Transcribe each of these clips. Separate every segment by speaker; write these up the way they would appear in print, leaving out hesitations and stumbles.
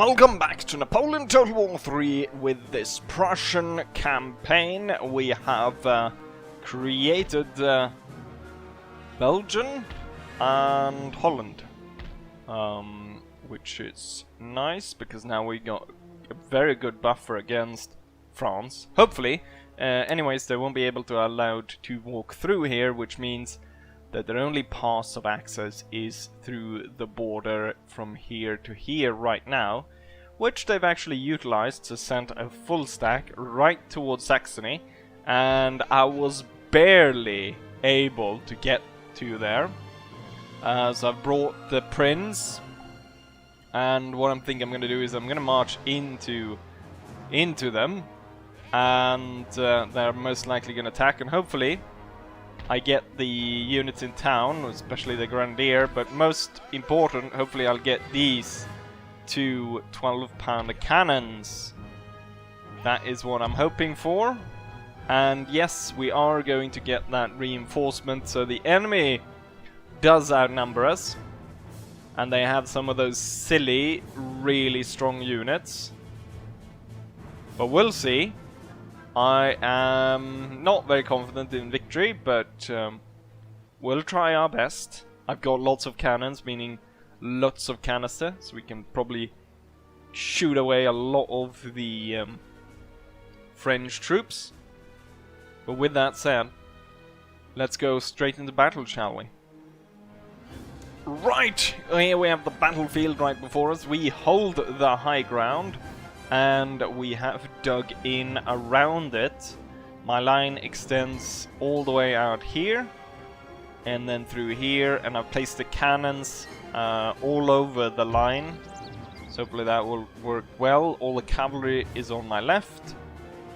Speaker 1: Welcome back to Napoleon Total War 3 with this Prussian campaign. We have created Belgium and Holland, which is nice because now we got a very good buffer against France, hopefully. Anyways, they won't be able to allowed to walk through here, which means that their only pass of access is through the border from here to here right now, which they've actually utilized to send a full stack right towards Saxony, and I was barely able to get to there. So I've brought the Prince, and what I'm thinking I'm going to do is I'm going to march into them, and they're most likely going to attack, and hopefully I get the units in town, especially the Grenadier, but most important, hopefully I'll get these two 12-pounder cannons. That is what I'm hoping for. And yes, we are going to get that reinforcement, so the enemy does outnumber us. And they have some of those silly, really strong units. But we'll see. I am not very confident in victory, but we'll try our best. I've got lots of cannons, meaning lots of canister, so we can probably shoot away a lot of the French troops. But with that said, let's go straight into battle, shall we? Right, here we have the battlefield right before us. We hold the high ground, and we have dug in around it. My line extends all the way out here and then through here, and I've placed the cannons all over the line, so hopefully that will work well. All the cavalry is on my left,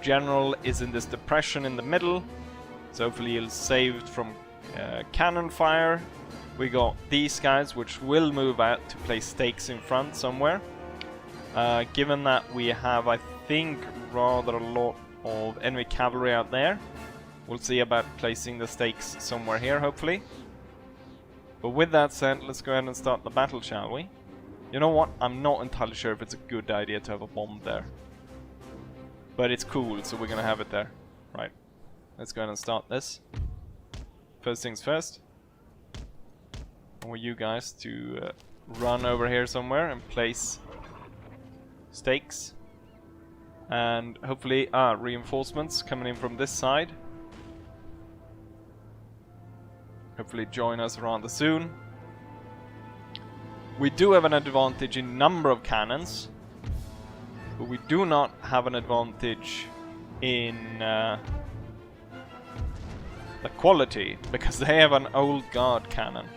Speaker 1: general is in this depression in the middle, so hopefully he's saved from cannon fire. We got these guys which will move out to place stakes in front somewhere. Given that we have, I think, rather a lot of enemy cavalry out there, we'll see about placing the stakes somewhere here, hopefully. But with that said, let's go ahead and start the battle, shall we? You know what? I'm not entirely sure if it's a good idea to have a bomb there. But it's cool, so we're gonna have it there. Right. Let's go ahead and start this. First things first. I want you guys to run over here somewhere and place stakes, and hopefully reinforcements coming in from this side. Hopefully join us rather soon. We do have an advantage in number of cannons, but we do not have an advantage in the quality, because they have an old guard cannon,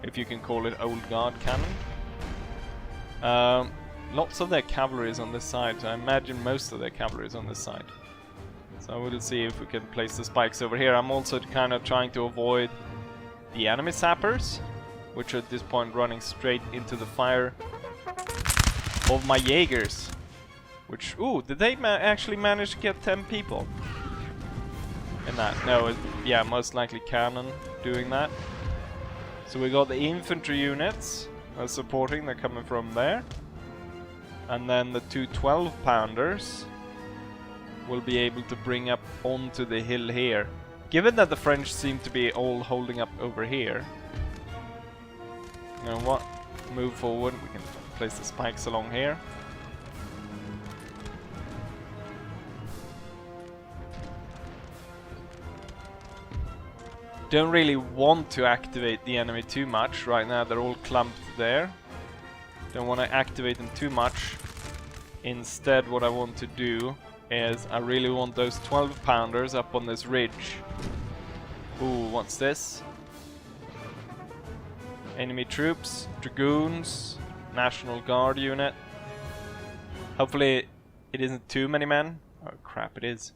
Speaker 1: if you can call it old guard cannon. Lots of their cavalry is on this side, so I imagine most of their cavalry is on this side. So we'll see if we can place the spikes over here. I'm also kind of trying to avoid the enemy sappers, which are at this point running straight into the fire of my Jaegers. Which, ooh, did they actually manage to get 10 people in that? No, yeah, most likely cannon doing that. So we got the infantry units supporting, they're coming from there. And then the two 12-pounders will be able to bring up onto the hill here. Given that the French seem to be all holding up over here, you know what? Move forward. We can place the spikes along here. Don't really want to activate the enemy too much. Right now they're all clumped there. Don't want to activate them too much. Instead, what I want to do is I really want those 12-pounders up on this ridge. Ooh, what's this? Enemy troops, dragoons, National Guard unit. Hopefully it isn't too many men. Oh crap, it is.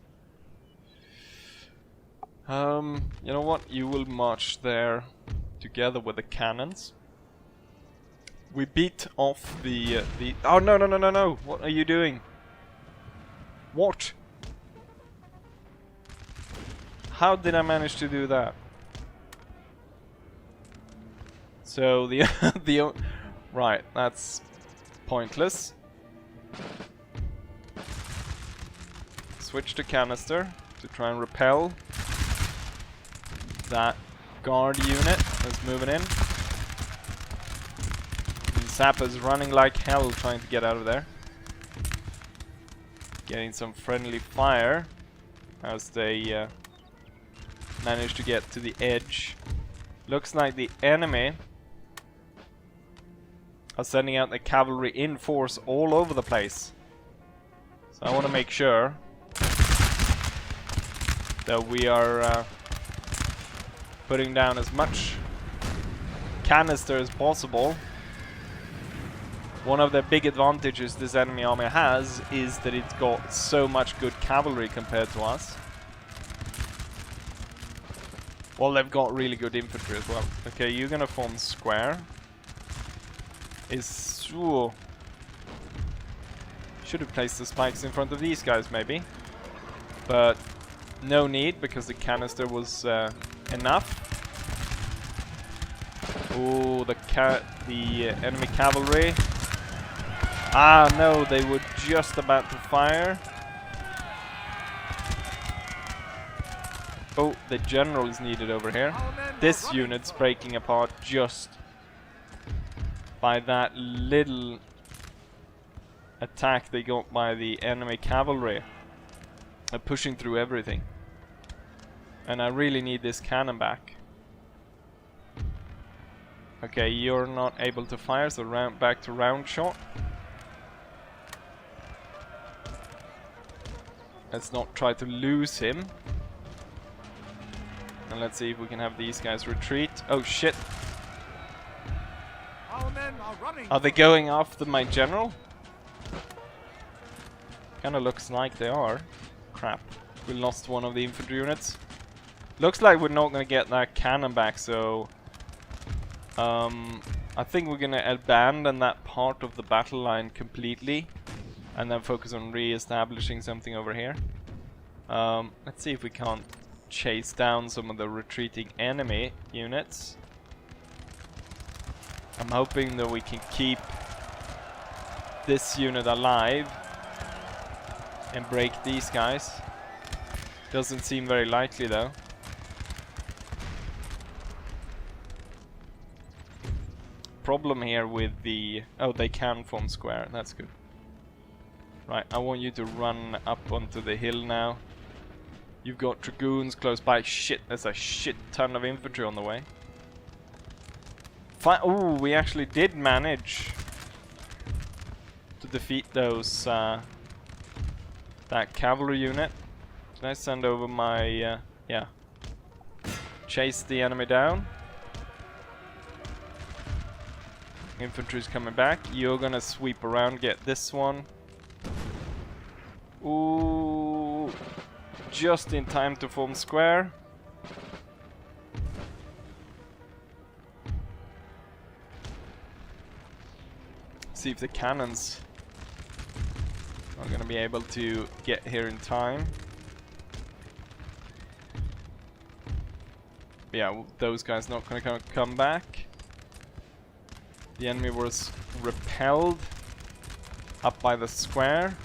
Speaker 1: You know what? You will march there together with the cannons. We beat off the oh no no no no no! What are you doing? What? How did I manage to do that? So the right, that's pointless. Switch to canister to try and repel that guard unit that's moving in. And Zappa's running like hell trying to get out of there. Getting some friendly fire as they manage to get to the edge. Looks like the enemy are sending out the cavalry in force all over the place. So I want to make sure that we are putting down as much canister as possible. One of the big advantages this enemy army has is that it's got so much good cavalry compared to us. Well, they've got really good infantry as well. Okay, you're gonna form square. Ooh. Should have placed the spikes in front of these guys maybe. But no need because the canister was enough. Oh, the enemy cavalry. Ah, no, they were just about to fire. Oh, the general is needed over here. This unit's breaking apart just by that little attack they got by the enemy cavalry. They're pushing through everything. And I really need this cannon back. Okay, you're not able to fire, so back to round shot. Let's not try to lose him. And let's see if we can have these guys retreat. Oh shit.
Speaker 2: Our men are running.
Speaker 1: Are they going after my general? Kinda looks like they are. Crap. We lost one of the infantry units. Looks like we're not gonna get that cannon back, so I think we're gonna abandon that part of the battle line completely and then focus on re-establishing something over here. Let's see if we can't chase down some of the retreating enemy units. I'm hoping that we can keep this unit alive and break these guys. Doesn't seem very likely though. Problem here with the... oh, they can form square. That's good. Right, I want you to run up onto the hill now. You've got dragoons close by. Shit, there's a shit ton of infantry on the way. Oh, we actually did manage to defeat those that cavalry unit. Can I send over my yeah, chase the enemy down? Infantry's coming back. You're gonna sweep around, get this one. Ooh, just in time to form square. See if the cannons are gonna be able to get here in time. Yeah, those guys not gonna come back. The enemy was repelled up by the square.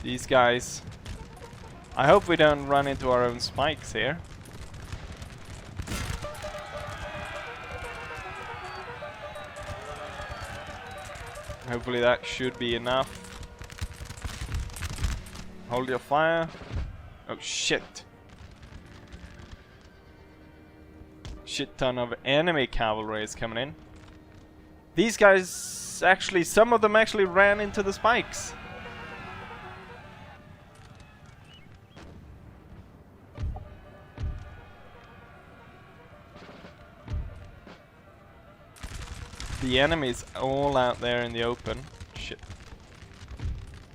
Speaker 1: These guys... I hope we don't run into our own spikes here. Hopefully that should be enough. Hold your fire. Oh shit. Shit ton of enemy cavalry is coming in. These guys actually, some of them actually ran into the spikes. The enemy's all out there in the open. Shit.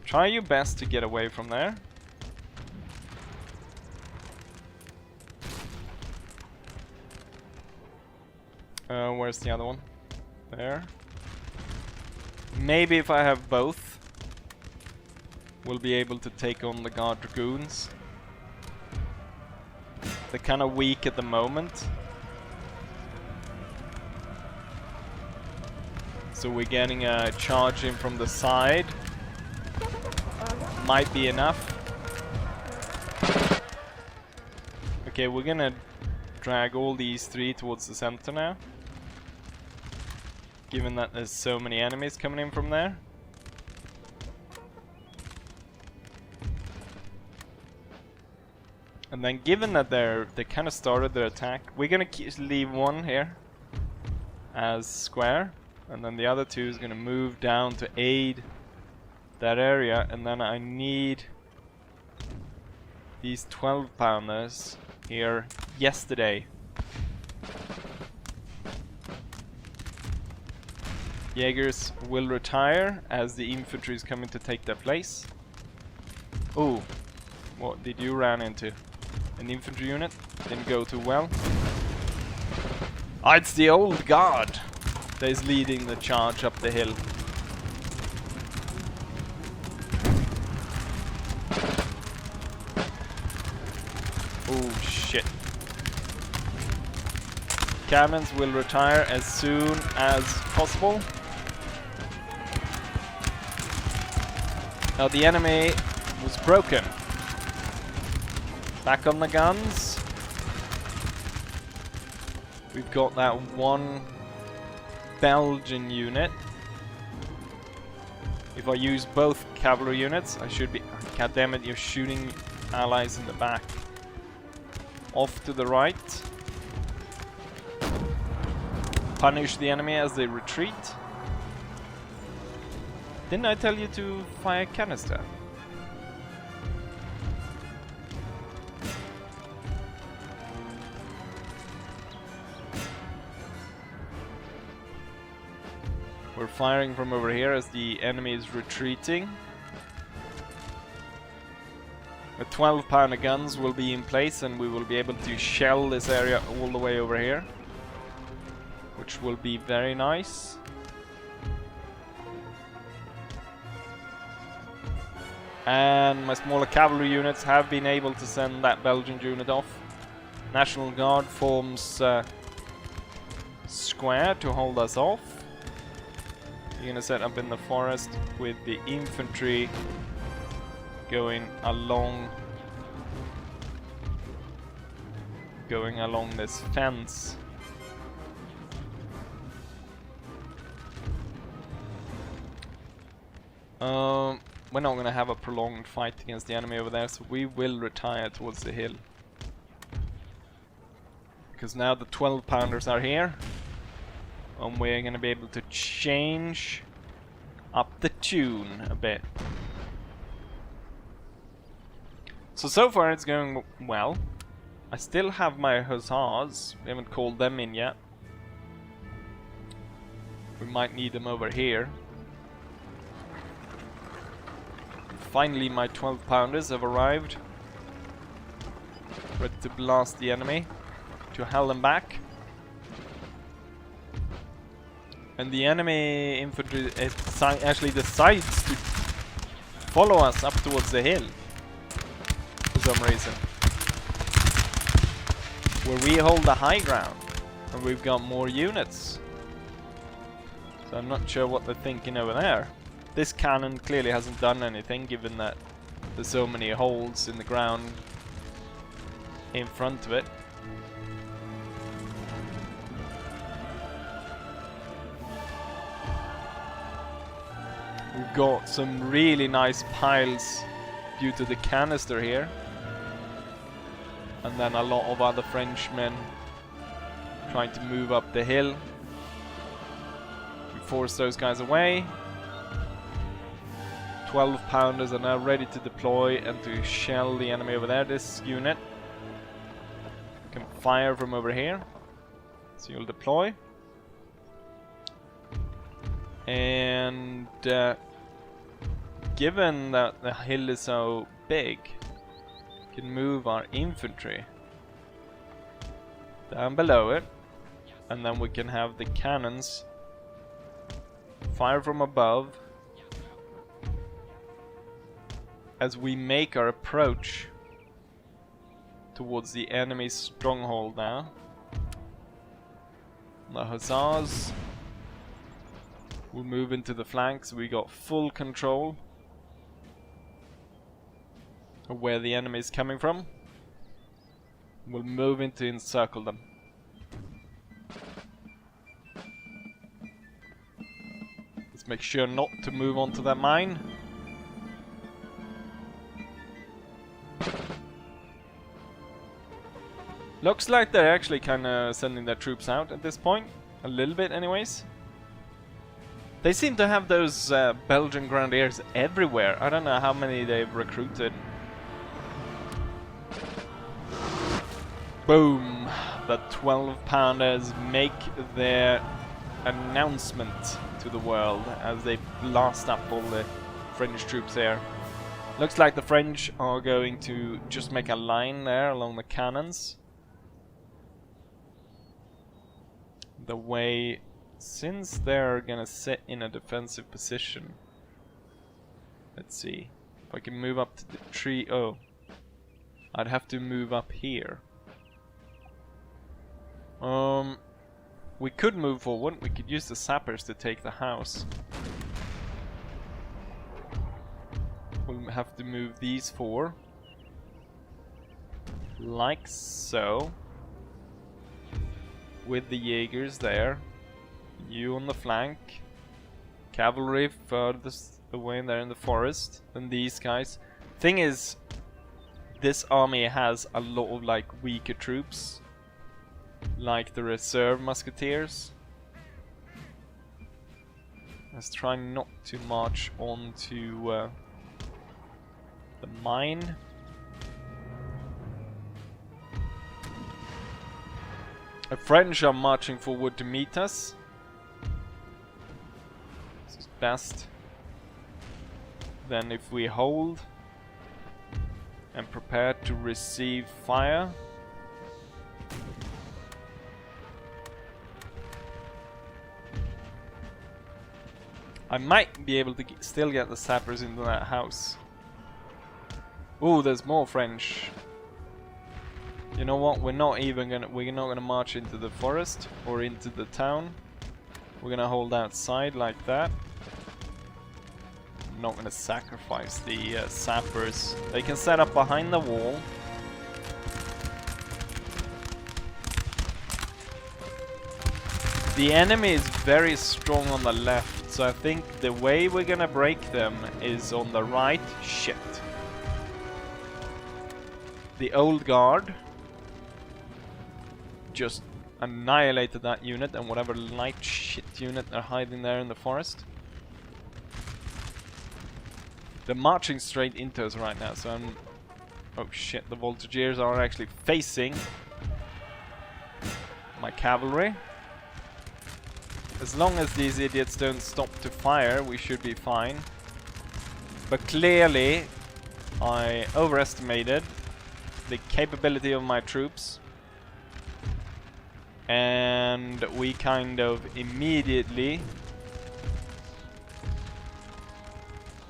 Speaker 1: Try your best to get away from there. Where's the other one? There. Maybe if I have both, we'll be able to take on the guard dragoons. They're kind of weak at the moment. So we're getting a charge in from the side. Might be enough. Okay, we're gonna drag all these three towards the center now, given that there's so many enemies coming in from there. And then given that they kind of started their attack, we're gonna leave one here as square, and then the other two is gonna move down to aid that area. And then I need these 12-pounders here yesterday. Jaegers will retire as the infantry is coming to take their place. Oh, what did you run into? An infantry unit? Didn't go too well. Ah, it's the old guard that is leading the charge up the hill. Oh shit. Cannons will retire as soon as possible. Now the enemy was broken. Back on the guns. We've got that one Belgian unit. If I use both cavalry units, I should be... God damn it, you're shooting allies in the back. Off to the right. Punish the enemy as they retreat. Didn't I tell you to fire canister? We're firing from over here as the enemy is retreating. The 12-pounder guns will be in place and we will be able to shell this area all the way over here, which will be very nice. And my smaller cavalry units have been able to send that Belgian unit off. National Guard forms square to hold us off. You're gonna set up in the forest with the infantry going along this fence. We're not gonna have a prolonged fight against the enemy over there, so we will retire towards the hill. Because now the 12-pounders are here. And we're gonna be able to change up the tune a bit. So far it's going well. I still have my hussars. We haven't called them in yet. We might need them over here. Finally my 12-pounders have arrived. Ready to blast the enemy. To hell them back. And the enemy infantry actually decides to follow us up towards the hill. For some reason. Where we hold the high ground. And we've got more units. So I'm not sure what they're thinking over there. This cannon clearly hasn't done anything, given that there's so many holes in the ground in front of it. We've got some really nice piles due to the canister here. And then a lot of other Frenchmen trying to move up the hill. We force those guys away. 12-pounders are now ready to deploy and to shell the enemy over there. This unit can fire from over here. So you'll deploy. And given that the hill is so big, we can move our infantry down below it. And then we can have the cannons fire from above as we make our approach towards the enemy's stronghold now. The hussars We'll move into the flanks. We got full control of where the enemy is coming from. We'll move in to encircle them. Let's make sure not to move onto that mine. Looks like they're actually kind of sending their troops out at this point. A little bit anyways. They seem to have those Belgian grenadiers everywhere. I don't know how many they've recruited. Boom! The 12-pounders make their announcement to the world as they blast up all the French troops here. Looks like the French are going to just make a line there along the cannons. The way, since they're gonna sit in a defensive position. Let's see if I can move up to the tree. Oh, I'd have to move up here. We could move forward. We could use the sappers to take the house. We'll have to move these four like so, with the Jaegers there. You on the flank. Cavalry furthest away there in the forest. Then these guys. Thing is, this army has a lot of like weaker troops, like the reserve musketeers. Let's try not to march on to the mine. The French are marching forward to meet us. This is best. Then if we hold and prepare to receive fire. I might be able to still get the sappers into that house. Oh, there's more French. You know what? We're not gonna march into the forest or into the town. We're gonna hold outside like that. I'm not gonna sacrifice the sappers. They can set up behind the wall. The enemy is very strong on the left, so I think the way we're gonna break them is on the right. Shit. The old guard just annihilated that unit and whatever light shit unit they're hiding there in the forest. They're marching straight into us right now, so I'm... Oh shit, the voltigeurs are actually facing my cavalry. As long as these idiots don't stop to fire, we should be fine. But clearly, I overestimated the capability of my troops. And we kind of immediately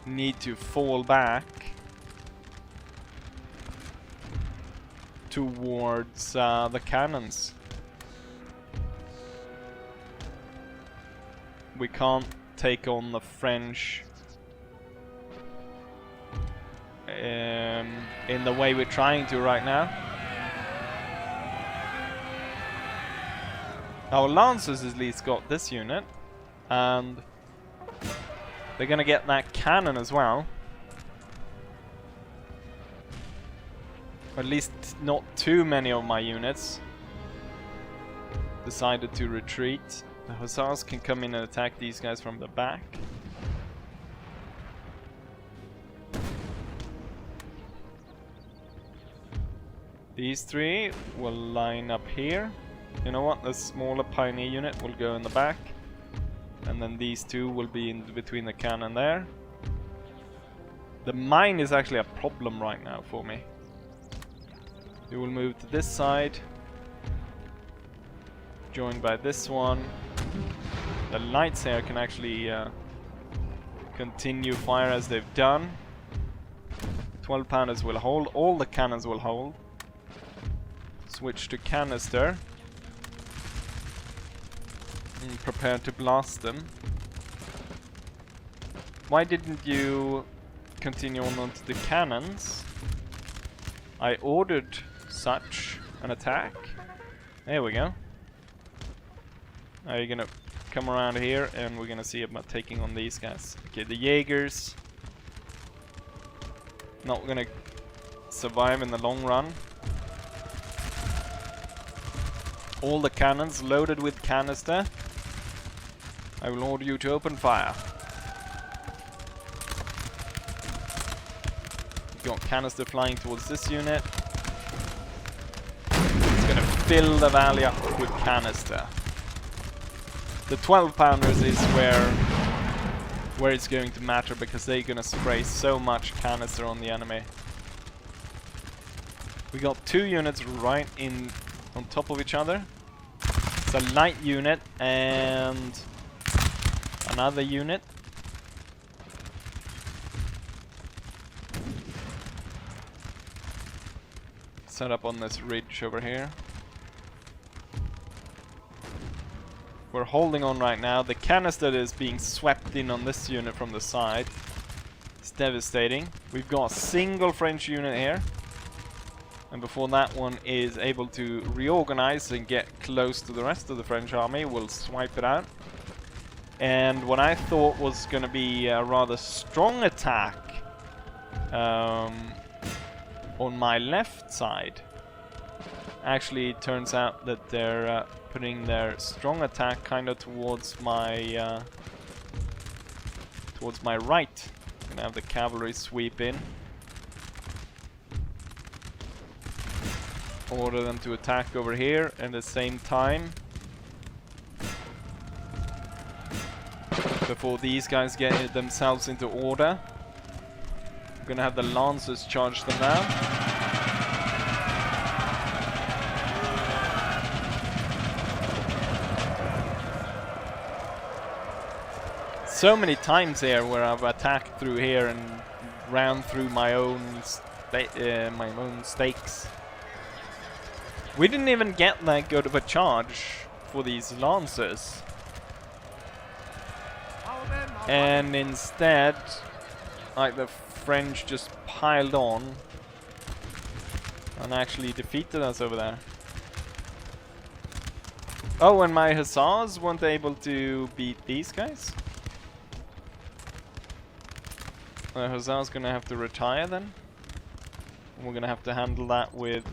Speaker 1: need to fall back towards the cannons. We can't take on the French in the way we're trying to right now. Our Lancers at least got this unit, and they're gonna get that cannon as well. At least not too many of my units decided to retreat. The Hussars can come in and attack these guys from the back. These three will line up here. You know what? The smaller pioneer unit will go in the back. And then these two will be in between the cannon there. The mine is actually a problem right now for me. You will move to this side. Joined by this one. The lights here can actually continue fire as they've done. 12-pounders will hold. All the cannons will hold. Switch to canister. And prepare to blast them. Why didn't you continue on onto the cannons? I ordered such an attack. There we go. Now you're gonna come around here and we're gonna see about taking on these guys. Okay, the Jaegers not gonna survive in the long run. All the cannons loaded with canister. I will order you to open fire. Got canister flying towards this unit. It's gonna fill the valley up with canister. The 12 pounders is where it's going to matter, because they're gonna spray so much canister on the enemy. We got 2 units right in on top of each other. It's a light unit and another unit. Set up on this ridge over here. We're holding on right now. The canister that is being swept in on this unit from the side. It's devastating. We've got a single French unit here. And before that one is able to reorganize and get close to the rest of the French army, we'll swipe it out. And what I thought was going to be a rather strong attack on my left side, actually it turns out that they're putting their strong attack kind of towards my right. I'm gonna have the cavalry sweep in, order them to attack over here, and at the same time, before these guys get themselves into order, I'm gonna have the lancers charge them now. So many times here where I've attacked through here and ran through my own stakes. We didn't even get that good of a charge for these lancers, and instead, like, the French just piled on and actually defeated us over there. Oh, and my hussars weren't able to beat these guys. The hussar's gonna have to retire then. And we're gonna have to handle that with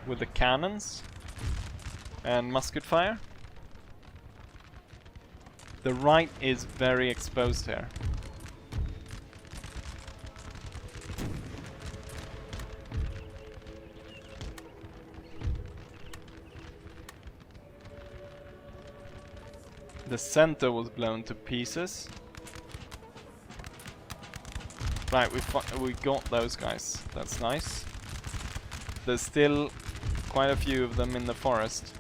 Speaker 1: the cannons and musket fire. The right is very exposed here. The center was blown to pieces. Right, we got those guys. That's nice. There's still quite a few of them in the forest.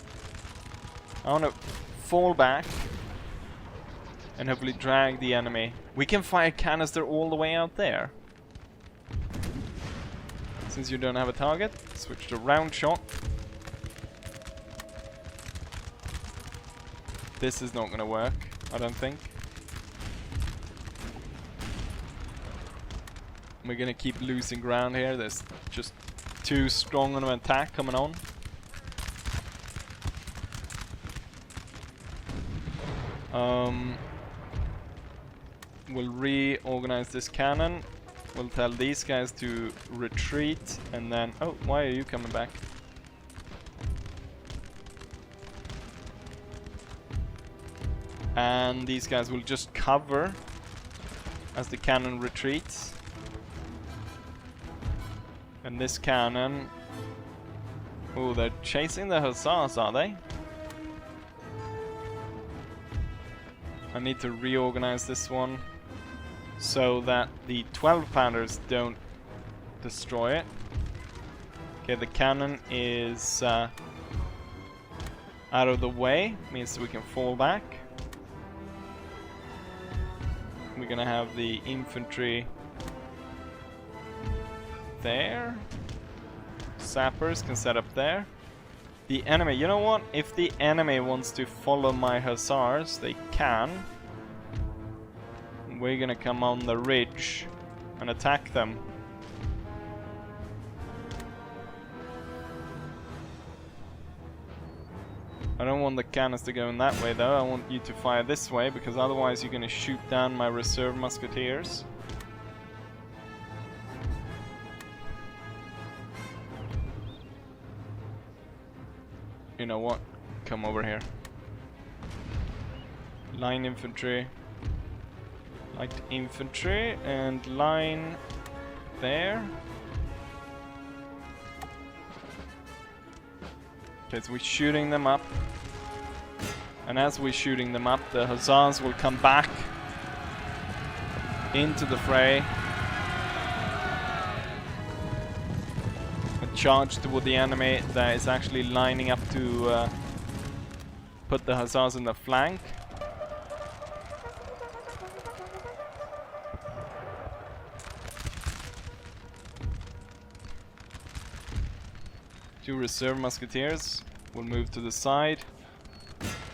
Speaker 1: I want to fall back and hopefully drag the enemy. We can fire canister all the way out there. Since you don't have a target, switch to round shot. This is not going to work, I don't think. We're gonna keep losing ground here. There's just too strong of an attack coming on. We'll reorganize this cannon. We'll tell these guys to retreat, and then... Oh, why are you coming back? And these guys will just cover as the cannon retreats. And this cannon... Oh, they're chasing the hussars, are they? I need to reorganize this one so that the 12 pounders don't destroy it. Okay, the cannon is out of the way, means we can fall back. We're gonna have the infantry there. Sappers can set up there. The enemy, you know what? If the enemy wants to follow my hussars, they can. we're gonna come on the ridge and attack them. I don't want the canister going that way though, I want you to fire this way, because otherwise you're gonna shoot down my reserve musketeers. You know what? Come over here. Line infantry. Light infantry and line there. Okay, so we're shooting them up. And as we're shooting them up, the hussars will come back into the fray. And charge toward the enemy that is actually lining up to put the hussars in the flank. Two reserve musketeers will move to the side.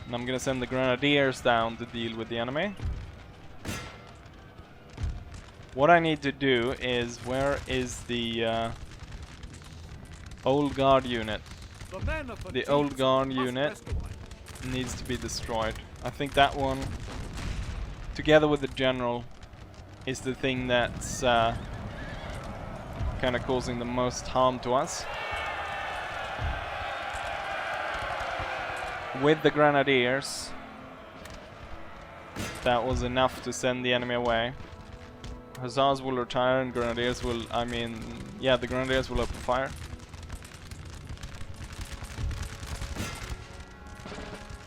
Speaker 1: And I'm gonna send the grenadiers down to deal with the enemy. What I need to do is, where is the old guard unit? The old guard unit needs to be destroyed. I think that one, together with the general, is the thing that's kind of causing the most harm to us. With the grenadiers, that was enough to send the enemy away. Hussars will retire and grenadiers will, yeah, the grenadiers will open fire.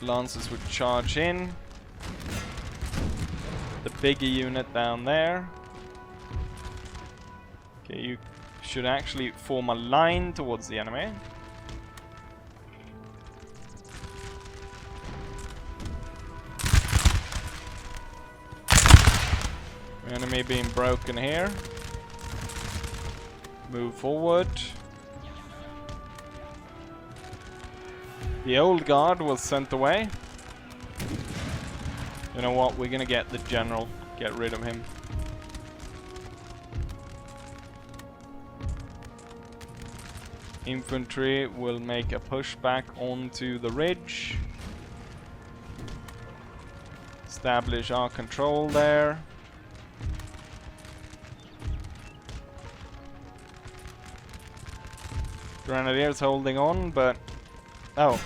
Speaker 1: Lancers would charge in. The bigger unit down there. Okay, you should actually form a line towards the enemy. Enemy being broken here. Move forward. The old guard was sent away. You know what? We're gonna get the general. Get rid of him. Infantry will make a push back onto the ridge. Establish our control there. Grenadiers holding on, but oh,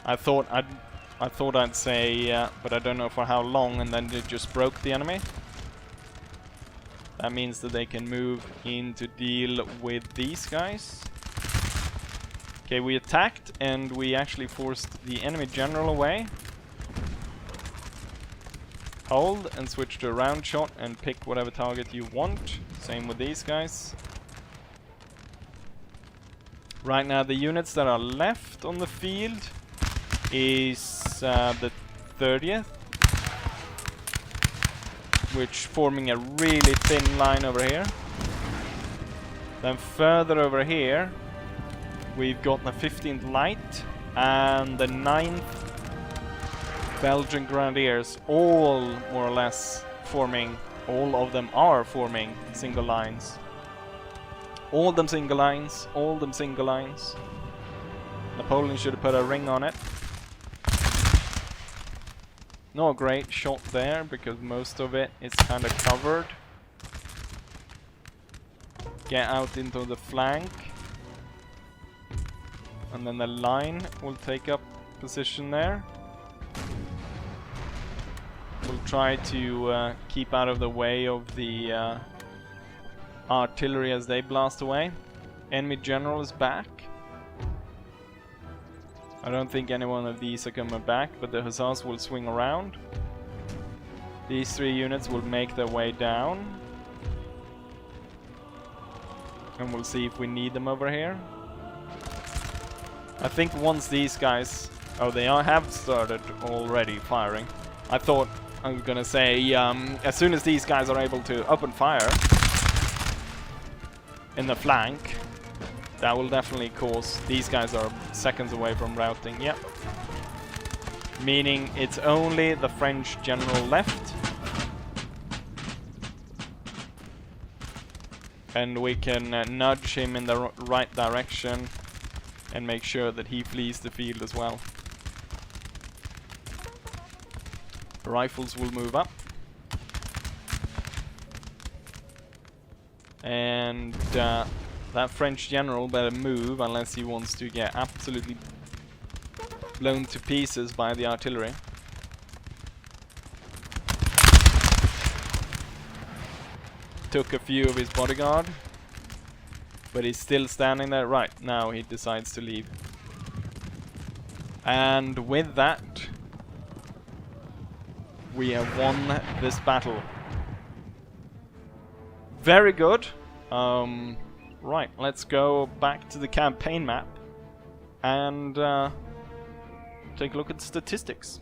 Speaker 1: I thought I'd say, but I don't know for how long, and then they just broke the enemy. That means that they can move in to deal with these guys. Okay, we attacked and we actually forced the enemy general away. Hold and switch to a round shot and pick whatever target you want. Same with these guys. Right now the units that are left on the field is the 30th, which forming a really thin line over here. Then further over here we've got the 15th Light and the 9th Belgian Grenadiers, all more or less forming, all of them are forming single lines. All them single lines, all them single lines. Napoleon should have put a ring on it. Not a great shot there, because most of it is kind of covered. Get out into the flank. And then the line will take up position there. We'll try to keep out of the way of the artillery as they blast away. Enemy general is back. I don't think any one of these are coming back, but the hussars will swing around. These three units will make their way down. And we'll see if we need them over here. I think once these guys... Oh, they have started already firing. I thought I was gonna say, as soon as these guys are able to open fire in the flank, that will definitely cause... These guys are seconds away from routing, yep. Meaning it's only the French general left. and we can nudge him in the right direction and make sure that he flees the field as well. The rifles will move up. And that French general better move unless he wants to get absolutely blown to pieces by the artillery. Took a few of his bodyguard, but he's still standing there. Right, now he decides to leave. And with that, we have won this battle. Very good. Right, let's go back to the campaign map and take a look at the statistics.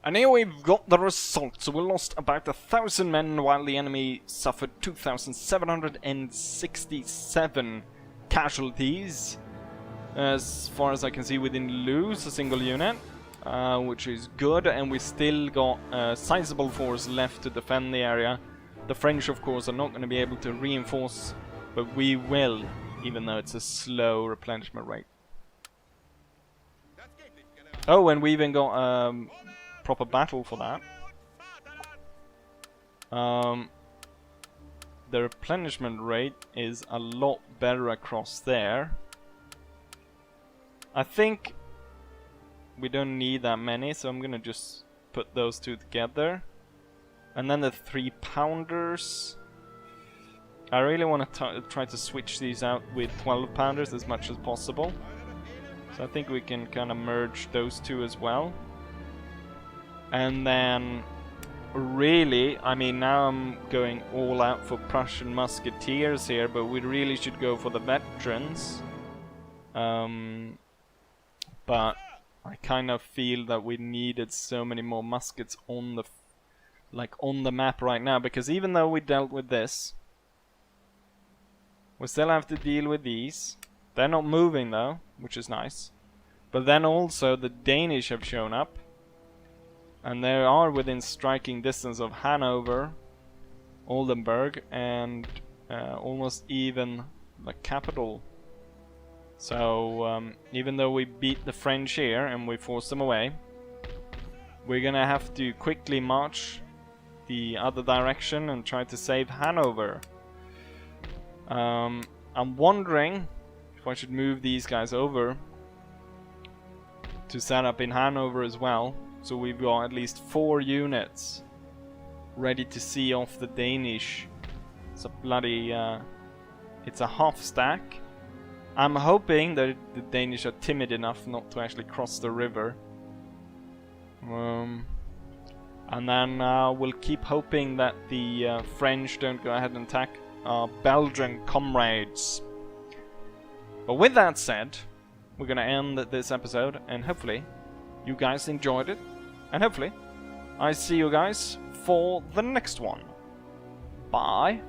Speaker 1: And here we've got the results. So we lost about 1,000 men while the enemy suffered 2,767 casualties. As far as I can see, we didn't lose a single unit, which is good, and we still got a sizable force left to defend the area. The French, of course, are not going to be able to reinforce, but we will, even though it's a slow replenishment rate. Oh, and we even got proper battle for that. The replenishment rate is a lot better across there. I think we don't need that many, so I'm gonna just put those two together. And then the 3-pounders. I really want to try to switch these out with 12-pounders as much as possible. So I think we can kind of merge those two as well. And then, really, I mean, now I'm going all out for Prussian musketeers here, but we really should go for the veterans. But I kind of feel that we needed so many more muskets on the on the map right now, because even though we dealt with this, we still have to deal with these. They're not moving though, which is nice. But then also the Danish have shown up, and they are within striking distance of Hanover, Oldenburg, and almost even the capital. So even though we beat the French here and we forced them away, we're gonna have to quickly march the other direction and try to save Hanover. I'm wondering if I should move these guys over to set up in Hanover as well, so we've got at least 4 units ready to see off the Danish. It's a bloody it's a half stack. I'm hoping that the Danish are timid enough not to actually cross the river. And then we'll keep hoping that the French don't go ahead and attack our Belgian comrades. But with that said, we're gonna end this episode, and hopefully you guys enjoyed it, and hopefully I see you guys for the next one. Bye.